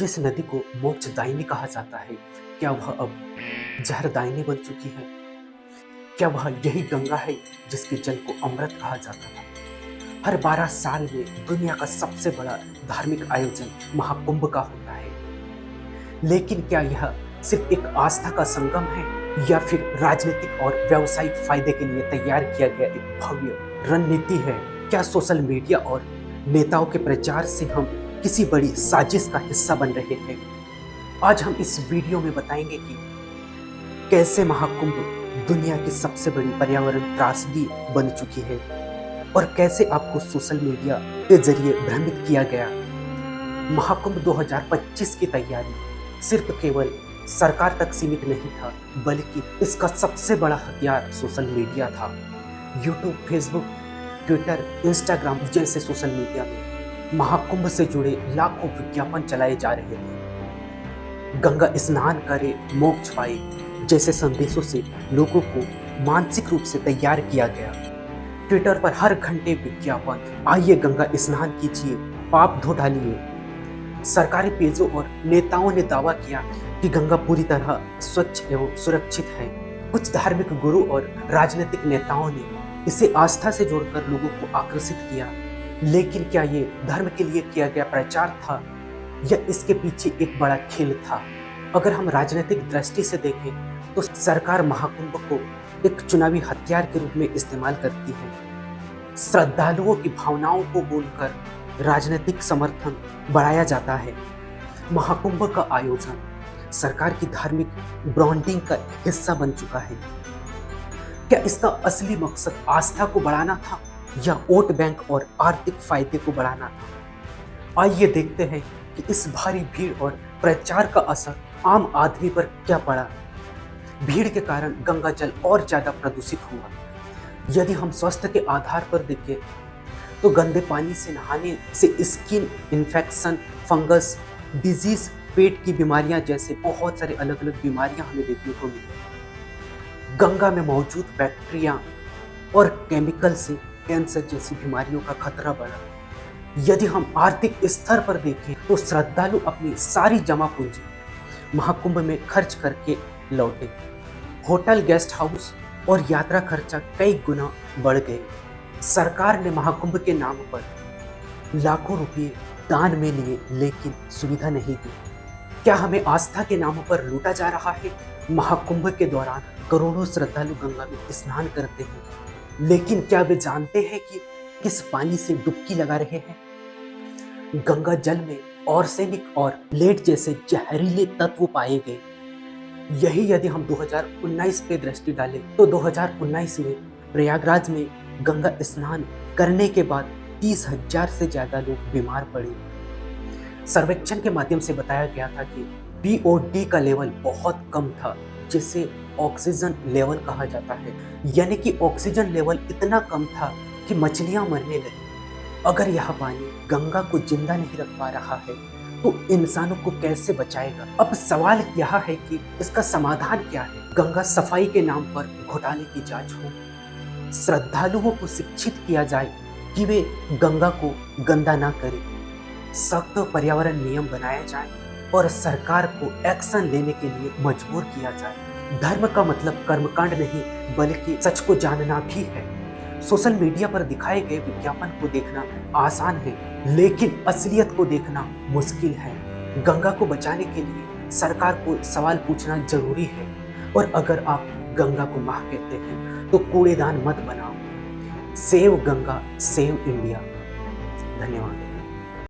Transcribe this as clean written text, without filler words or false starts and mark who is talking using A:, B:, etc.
A: जिस नदी को मोक्षदायिनी कहा जाता है, क्या वह अब जहरदायिनी बन चुकी है? क्या वह यही गंगा है जिसके जल को अमृत कहा जाता था? हर 12 साल में दुनिया का सबसे बड़ा धार्मिक आयोजन महाकुंभ का होता है। लेकिन क्या यह सिर्फ एक आस्था का संगम है या फिर राजनीतिक और व्यावसायिक फायदे के लिए तैयार किया गया एक भव्य रणनीति है? क्या सोशल मीडिया और नेताओं के प्रचार से हम किसी बड़ी साजिश का हिस्सा बन रहे हैं? आज हम इस वीडियो में बताएंगे कि कैसे महाकुंभ दुनिया की सबसे बड़ी पर्यावरण त्रासदी बन चुकी है और कैसे आपको सोशल मीडिया के जरिए भ्रमित किया गया। महाकुंभ 2025 की तैयारी सिर्फ केवल सरकार तक सीमित नहीं था, बल्कि इसका सबसे बड़ा हथियार सोशल मीडिया था। यूट्यूब, फेसबुक, ट्विटर, इंस्टाग्राम जैसे सोशल मीडिया में महाकुंभ से जुड़े लाखों विज्ञापन चलाए जा रहे थे। गंगा स्नान करे, मोक्ष पाए जैसे संदेशों से लोगों को मानसिक रूप से तैयार किया गया। ट्विटर पर हर घंटे विज्ञापन, आइए गंगा स्नान कीजिए, पाप धो डालिए। सरकारी पेजों और नेताओं ने दावा किया कि गंगा पूरी तरह स्वच्छ एवं सुरक्षित है। कुछ धार्मिक गुरु और राजनीतिक नेताओं ने इसे आस्था से जोड़कर लोगों को आकर्षित किया। लेकिन क्या ये धर्म के लिए किया गया प्रचार था या इसके पीछे एक बड़ा खेल था? अगर हम राजनीतिक दृष्टि से देखें तो सरकार महाकुंभ को एक चुनावी हथियार के रूप में इस्तेमाल करती है। श्रद्धालुओं की भावनाओं को बोलकर राजनीतिक समर्थन बढ़ाया जाता है। महाकुंभ का आयोजन सरकार की धार्मिक ब्रांडिंग का हिस्सा बन चुका है। क्या इसका असली मकसद आस्था को बढ़ाना था या वोट बैंक और आर्थिक फायदे को बढ़ाना था? आइए देखते हैं कि इस भारी भीड़ और प्रचार का असर आम आदमी पर क्या पड़ा। भीड़ के कारण गंगा जल और ज्यादा प्रदूषित हुआ। यदि हम स्वास्थ्य के आधार पर देखें तो गंदे पानी से नहाने से स्किन इन्फेक्शन, फंगस, डिजीज, पेट की बीमारियां जैसे बहुत सारे अलग अलग बीमारियां हमें देखने को मिली। गंगा में मौजूद बैक्टीरिया और केमिकल से कैंसर जैसी बीमारियों का खतरा बढ़ा। यदि हम आर्थिक स्तर पर देखें तो श्रद्धालु अपनी सारी जमा पूंजी महाकुंभ में खर्च करके लौटे। होटल, गेस्ट हाउस और यात्रा खर्चा कई गुना बढ़ गए। सरकार ने महाकुंभ के नाम पर लाखों रुपए दान में लिए, लेकिन सुविधा नहीं दी। क्या हमें आस्था के नाम पर लूटा जा रहा है? महाकुंभ के दौरान करोड़ों श्रद्धालु गंगा में स्नान करते हैं, लेकिन क्या वे जानते हैं कि किस पानी से डुबकी लगा रहे हैं? गंगा जल में आर्सेनिक और लेड जैसे जहरीले तत्व पाए गए। यही यदि हम 2019 पे दृष्टि डालें तो 2019 में प्रयागराज में गंगा स्नान करने के बाद 30,000 से ज्यादा लोग बीमार पड़े। सर्वेक्षण के माध्यम से बताया गया था कि POD का लेवल बहुत कम था, जिसे ऑक्सीजन लेवल कहा जाता है। यानी कि ऑक्सीजन लेवल इतना कम था कि मछलियां मरने लगी। अगर यह पानी गंगा को जिंदा नहीं रख पा रहा है तो इंसानों को कैसे बचाएगा? अब सवाल यह है कि इसका समाधान क्या है? गंगा सफाई के नाम पर घोटाले की जांच हो, श्रद्धालुओं को शिक्षित किया जाए कि वे गंगा को गंदा ना करें, सख्त पर्यावरण नियम बनाया जाए और सरकार को एक्शन लेने के लिए मजबूर किया जाए। धर्म का मतलब कर्मकांड नहीं, बल्कि सच को जानना भी है। सोशल मीडिया पर दिखाए गए विज्ञापन को देखना आसान है, लेकिन असलियत को देखना मुश्किल है। गंगा को बचाने के लिए सरकार को सवाल पूछना जरूरी है, और अगर आप गंगा को मां कहते हैं तो कूड़ेदान मत बनाओ। Save Ganga, save India. धन्यवाद।